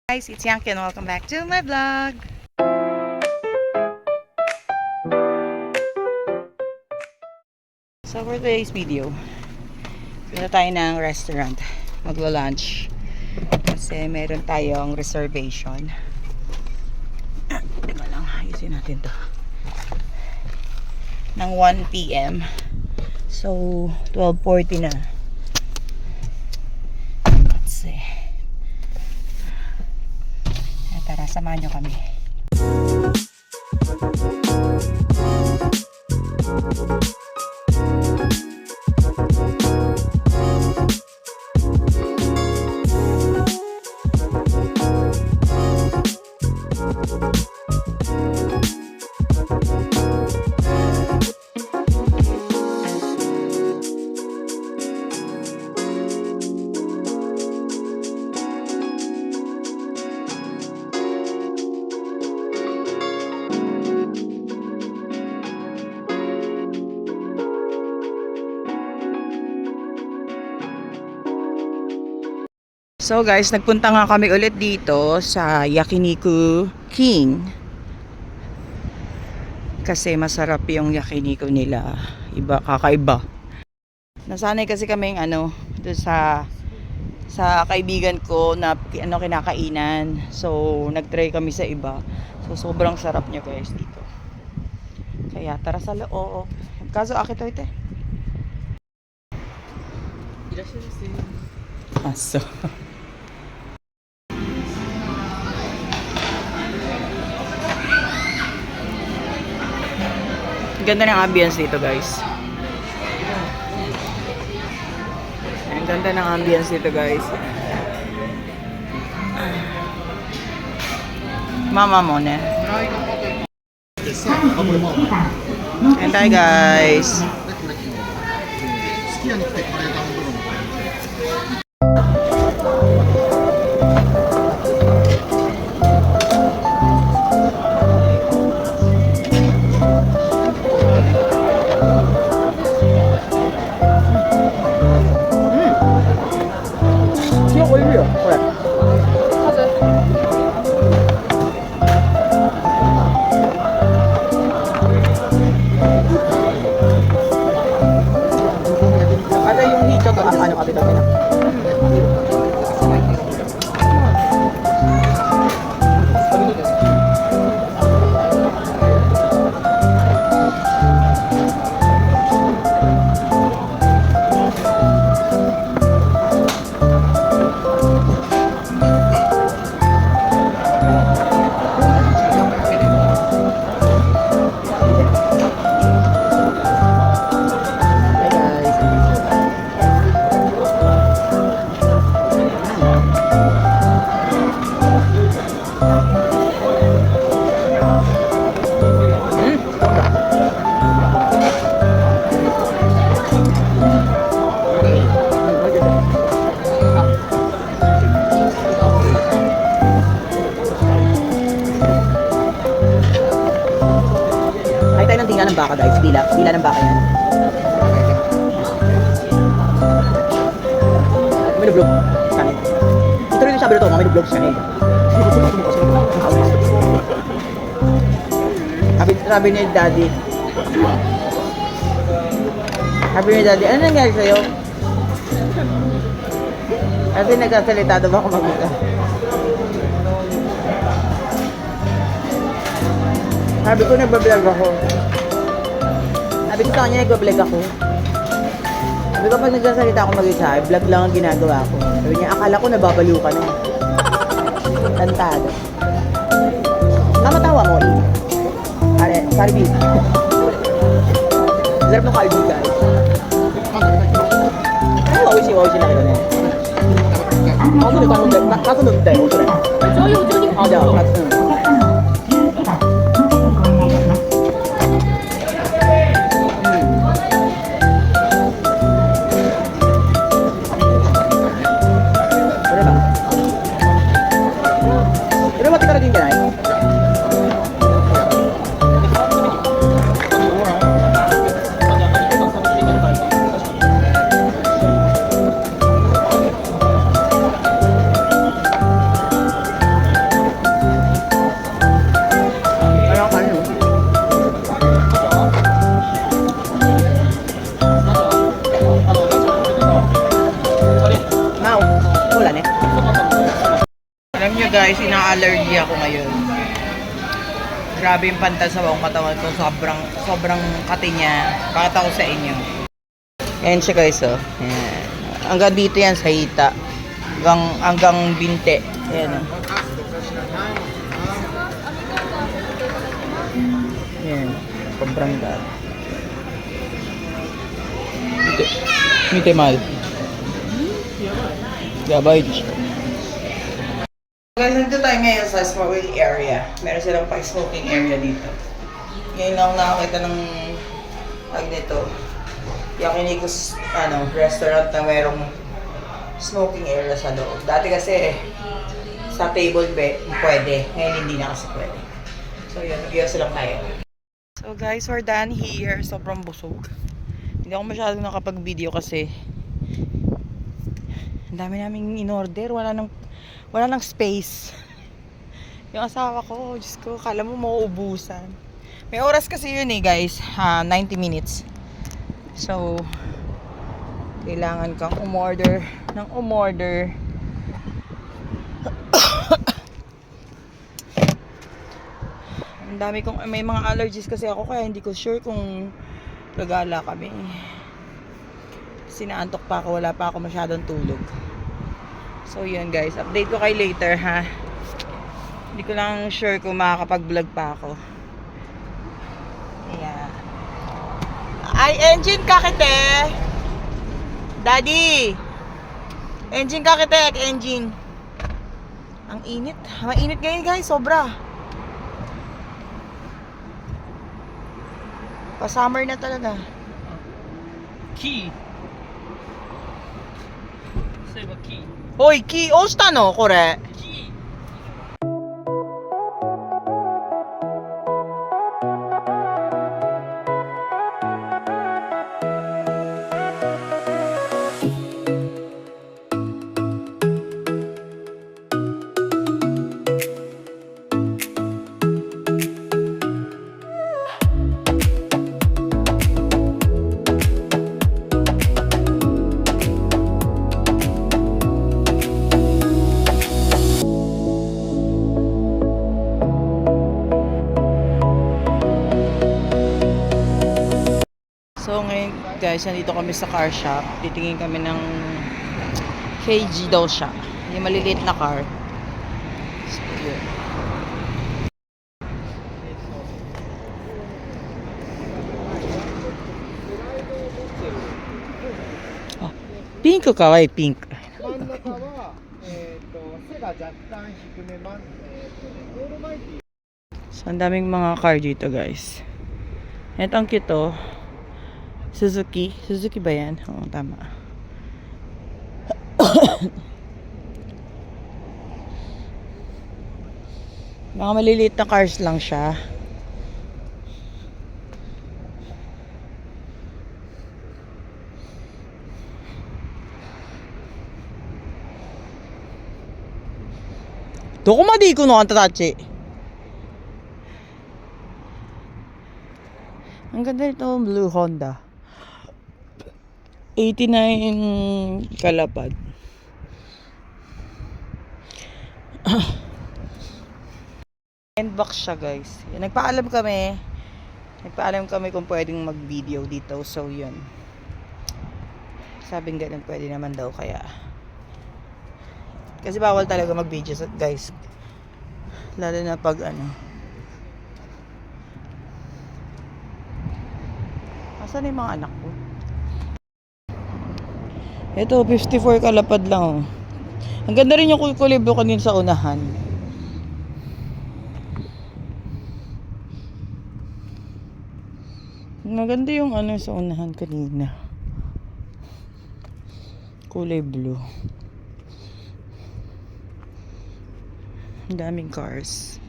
Guys, it's Yankee and welcome back to my vlog. So for today's video, punta tayo ng restaurant. Maglo-lunch. Kasi meron tayong reservation. Teka lang, ayusin natin to. Ng 1 PM. So, 12:40 na. Let's see. Tara, samahan nyo kami. So guys, nagpunta nga kami ulit dito sa Yakiniku King. Kasi masarap yung yakiniku nila. Kakaiba. Nasanay kasi kaming doon sa kaibigan ko na kinakainan. So nagtry kami sa iba. So sobrang sarap niya guys dito. Kaya tara sa loob. Kaso akito ite. Aso. Ganda ng ambience dito guys. Ang ganda ng ambience dito guys. Mama mo na. And hi guys. Ng baka guys, dila ng baka yan. May nublog kanin. Ito rin yung sabi nito, may nublog kanin. Sabi ni daddy, ano nangyari sa'yo? Kasi nagsasalita daw ako mag-isa. Sabi ko nagbablog ako. Sabi ko sa kanya, nag-vlog ako. Sabi ko, pag nagsasalita ako mag-isa, vlog lang ang ginagawa ko. Sabi niya, akala ko nababaliw ka na. Tantado. Namatawa mo, eh. Carby. Sarap ng Carby, guys. Ano ba, oishi na kita na. Kasunod tayo. Kasunod. nyo guys, ina-allergy ako ngayon. Grabe yung pantal sa buong katawan ko. Sobrang kati niya. Pakita ko sa inyo. Ayan siya guys, oh. Ayan. Hanggang dito yan sa hita. Hanggang binte. Ayan, oh. Ayan. Sobrang dad. Mite mal. Gabay. Guys, nandito tayo ngayon sa smoking area. Meron silang pa-smoking area dito. Ngayon lang nakakita ng nito. Yakinikus restaurant na merong smoking area sa loob. Dati kasi sa table pwede. Ngayon hindi na kasi pwede. So yun, nag-iwas lang tayo. So guys, we're done here. Sobrang busog. Hindi ako masyadong nakapag-video kasi ang dami naming in-order. Wala nang space. Yung asawa ko, Diyos ko, kala mo mauubusan. May oras kasi yun guys. 90 minutes. So, kailangan kang umorder ng umorder. Ang dami may mga allergies kasi ako kaya hindi ko sure kung gagala kami. Sinaantok pa ako, wala pa ako masyadong tulog. So yun guys, update ko kayo later ha. Hindi ko lang sure kung makakapag-vlog pa ako. Ayan. Ay, engine kakite! Daddy! Engine kakite, engine. Ang init. Mainit ngayon guys, sobra. Pa-summer na talaga. Key. Say what key? Hoy, ki, osta no, kore? Key. So ngayon guys, nandito kami sa car shop. Titingin kami ng KG daw siya. Yung maliliit na car. So yun. Ah, pink ka wa pink. 真ん中は、背が若干低めます。オールマイティ So ang daming mga car dito guys. Ito ang cute oh. Suzuki. Suzuki ba yan? Oo, tama. Mga maliliit na cars lang siya. Doko ma di iko no, Antatachi? Ang ganda ito, blue Honda. 89 kalapad. Endbox siya guys. Nagpaalam kami kung pwedeng mag-video dito. So yun. Sabing ganun pwede naman daw kaya. Kasi bawal talaga mag-video guys. Lalo na pag asan yung mga anak ko? Ito, 54 kalapad lang oh. Ang ganda rin yung kulibro kanina sa unahan. Maganda yung sa unahan kanina. Kulay blue. Ang daming cars.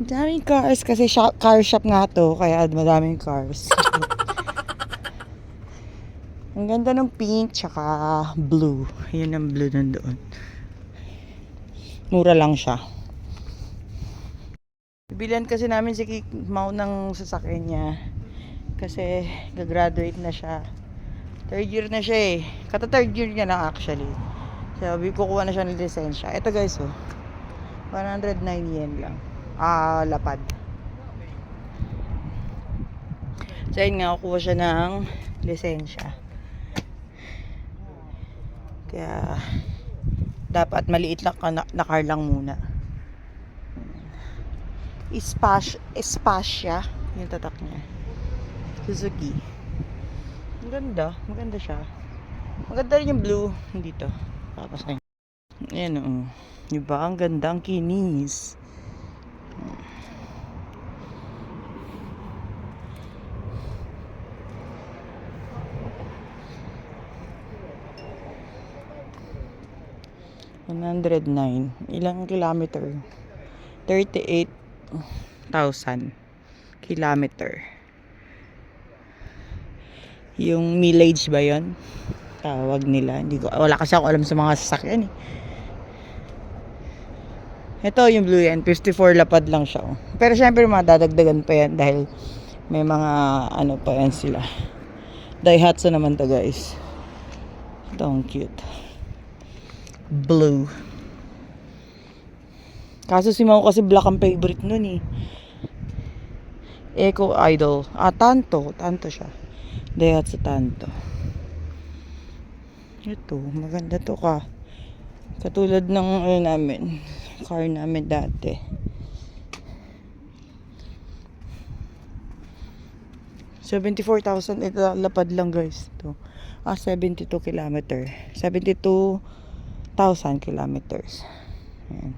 Ang daming cars kasi car shop nga to. Kaya madaming cars. Ang ganda ng pink tsaka blue. Yun ang blue nandoon. Mura lang siya. Bibilihan kasi namin si Kikmao ng sasakyan niya. Kasi gagraduate na siya. Third year na siya eh. Kata third year niya lang actually. Sabi kukuha na siya ng lisensya. Ito guys oh. 109 yen lang. Lapad. So, yun nga, kukuha siya ng lisensya. Kaya, dapat maliit lang na car lang muna. Spasya yung tatak niya. Suzuki. Ang ganda. Maganda siya. Maganda rin yung blue. Dito. Tapos na yun. Ayan o. Diba? Ang ganda. Ang kinis. $109. Ilang kilometer? 38,000 kilometer. Yung mileage ba yon? Tawag nila. Hindi ko, wala kasi ako alam sa mga sasakyan eh. Ito yung blue yan. 54 lapad lang siya. Oh. Pero syempre madadagdagan pa yan dahil may mga ano pa yan sila. Daihatsu naman to guys. Ito ang cute. Blue. Kaso si Mau kasi black ang favorite nun eh. Eco Idol. Tanto. Tanto siya. Daihatsu Tanto. Ito. Maganda to ka. Katulad ng namin. Car namin dati. $74,000. Ito lapad lang guys. Ito. 72 kilometer. 72,000 kilometers. Ayan.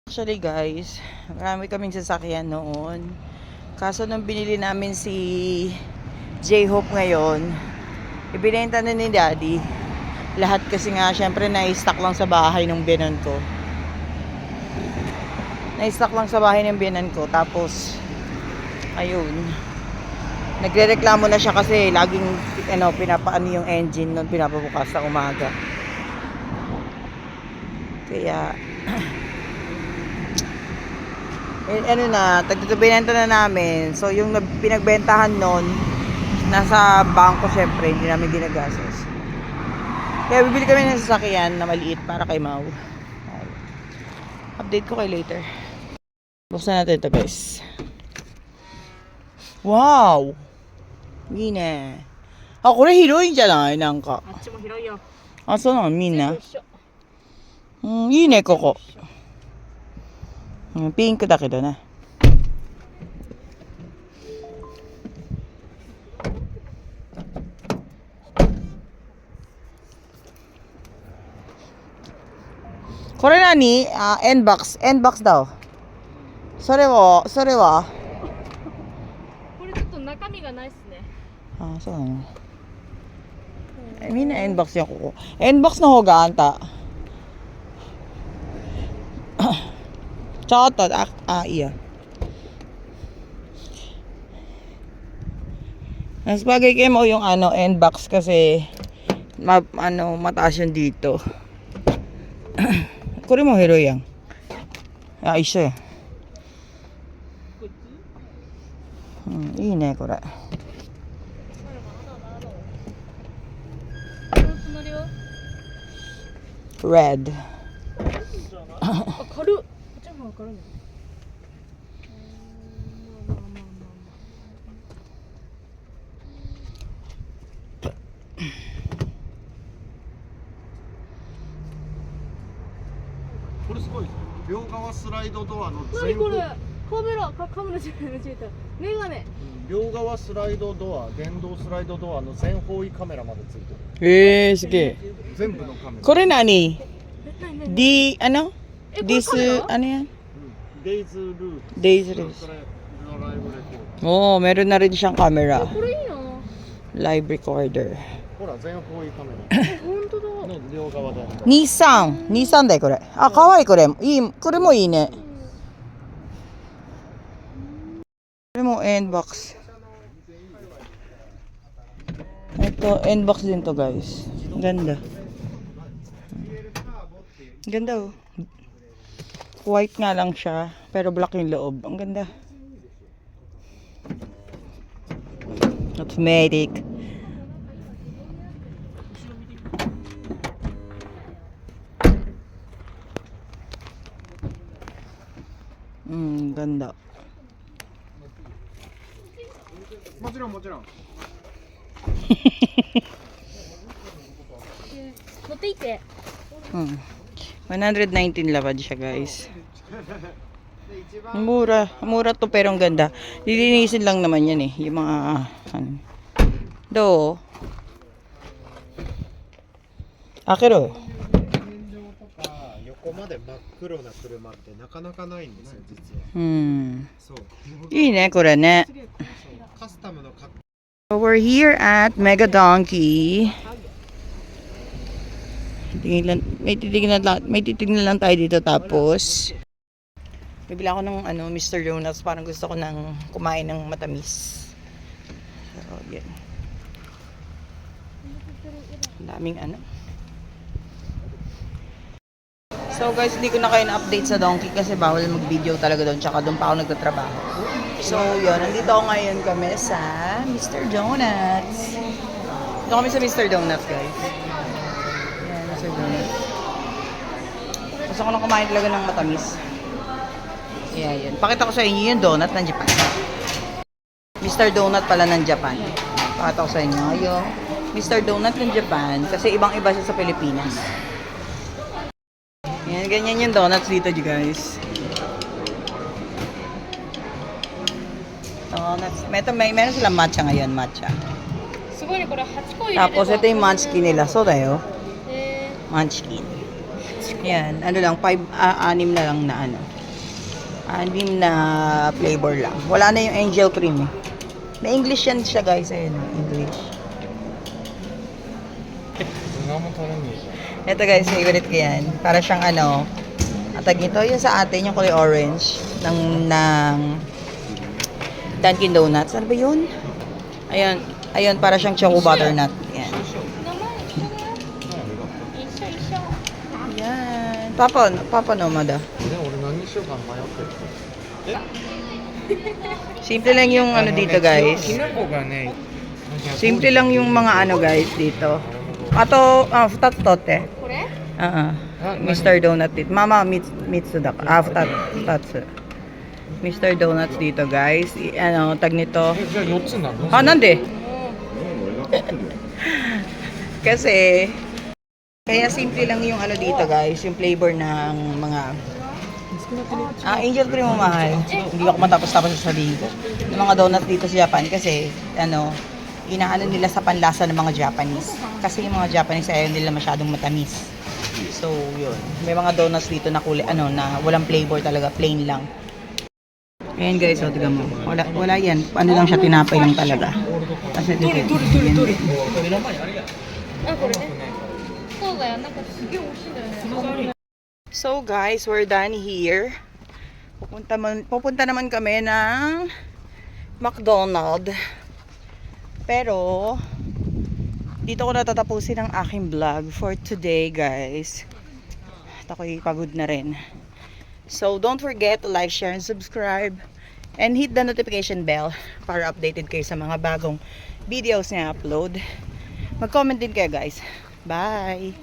Actually guys, marami kaming sasakyan noon. Kaso nung binili namin si J-Hope ngayon, ibinenta na ni Daddy. Lahat kasi nga, syempre na-stock lang sa bahay ng biyanan ko. Na-stock lang sa bahay ng biyanan ko. Tapos, ayun. Nagre-reklamo na siya kasi laging pinapaano yung engine nun, pinapabukas sa umaga. Kaya, binenta na namin. So, yung pinagbentahan nun, nasa bangko syempre, hindi namin ginagastos. Kaya bibili kami ng sasakyan na maliit para kay Mau. Update ko kayo later. Buksan natin ito guys. Wow!いいね。これ広いんじゃないなんか。あっちも広いよ。そうなのみんな。よいしょ。いいね、ここ。ピンクだけどね。これ何？N-box。N-box だわ。それはこれちょっと中身がないっすね。そうなの。みんな N-box やここ。N-box の方があんた。ちょっと、いいや。Mas bagay kayo mo yung N-box kasi mataas yun dito. これも広いやん。一緒や。いいねこれ。Red。軽っ。こっちの方が軽いね。これすごいですね。両側スライドドアの何これ？カメラじゃない、間違えた。メガネ。両側スライドドア、電動スライドドアの全方位カメラまでついてる。すげえ。全部のカメラ。これ何？何？ D、これカメラ？ yan? デイズルート。デイズルート。ドライブレコー meron na rin siyang camera. これいいな。 Live recorder. ド。ほら、全方位カメラ。本当だ。の両側で。日産だよこれ。かわいいこれ。これもいいね。これも N-box. Ito, N-box din to guys. Ganda. Ganda oh. White nga lang siya, pero black yung loob. Ang ganda. Automatic. Ganda. もちろんもちろん。持って行って。 119 lapad siya, guys. で一番 Ang mura. Ang mura to pero ang ganda. Lilinisin lang naman yan eh. Yung mga ano. Do. Akiro. 天井とか横まで真っ黒な車ってなかなかないんですよ実は。そう。いいね、これね。そうカスタムのか So we're here at Mega Donkey. May titignan lang tayo dito tapos bibili ako ng ano, Mr. Donuts. Parang gusto ko nang kumain ng matamis. So, yan. Ang daming ano. So guys, hindi ko na kayo na-update sa Donkey kasi bawal mag-video talaga doon. Tsaka doon pa ako nagtatrabaho. So yun, nandito ako ngayon kami sa Mr. Donuts. Dito kami sa Mr. Donuts, guys. Yan, Mr. Donuts. Gusto ko lang kumain talaga ng matamis. Yan. Pakita ko sa inyo yung donut ng Japan. Mr. Donut pala ng Japan. Pakita ko sa inyo yung Mr. Donut ng Japan kasi ibang-iba siya sa Pilipinas. Yan, ganyan yung donuts dito, guys. Donuts. Meron silang matcha ngayon, matcha. すごいね、これ8個入れれば。 Tapos ito yung munchkin nila. So tayo, え munchkin. Yan, ano lang, 6 na lang na ano. 6 na flavor lang. Wala na yung angel cream eh. May English yan siya, guys. Ayun, English. Ito guys, favorite ko yan. Para siyang ano, atag nito, yung sa atin, yung kulay orange ng Dunkin Donuts. Ano ba yun? Ayun, para siyang choco butternut. Yan. 名前一緒だよ。一緒一緒。 Yan. Papa no, Mada. 俺何にしようか迷ってる。 Simple lang yung ano dito, guys. きな粉がね。 Simple lang yung mga ano, guys, dito. Ato, 2つ取って。これ？ Mr. Donut dito. Mama, mitsu da ka. 2つ。Mr. Donuts dito, guys. Ano, tag nito. じゃあ4つなの？ なんで? Kasi, kaya simple lang yung ano dito, guys. Yung flavor ng mga angel cream mo mahal. Hindi ako matapos-tapos sa sabihin ko. Yung mga donuts dito sa Japan kasi, ano, inaano nila sa panlasa ng mga Japanese. Kasi yung mga Japanese ayaw nila masyadong matamis. So, yun. May mga donuts dito na kulay, ano, na walang flavor talaga, plain lang. Ayan guys, o, tignan mo. Wala yan. Ano lang siya, tinapay lang talaga. Kasi dito. あ、これね。そうだよ。なんかすげえ美味しいんだよね。 So guys, we're done here. Pupunta naman kami ng McDonald's. Pero dito ko natatapusin ang aking vlog for today, guys. At ako'y pagod na rin. So don't forget to like, share, and subscribe. And hit the notification bell para updated kayo sa mga bagong videos na upload. Mag-comment din kayo, guys. Bye!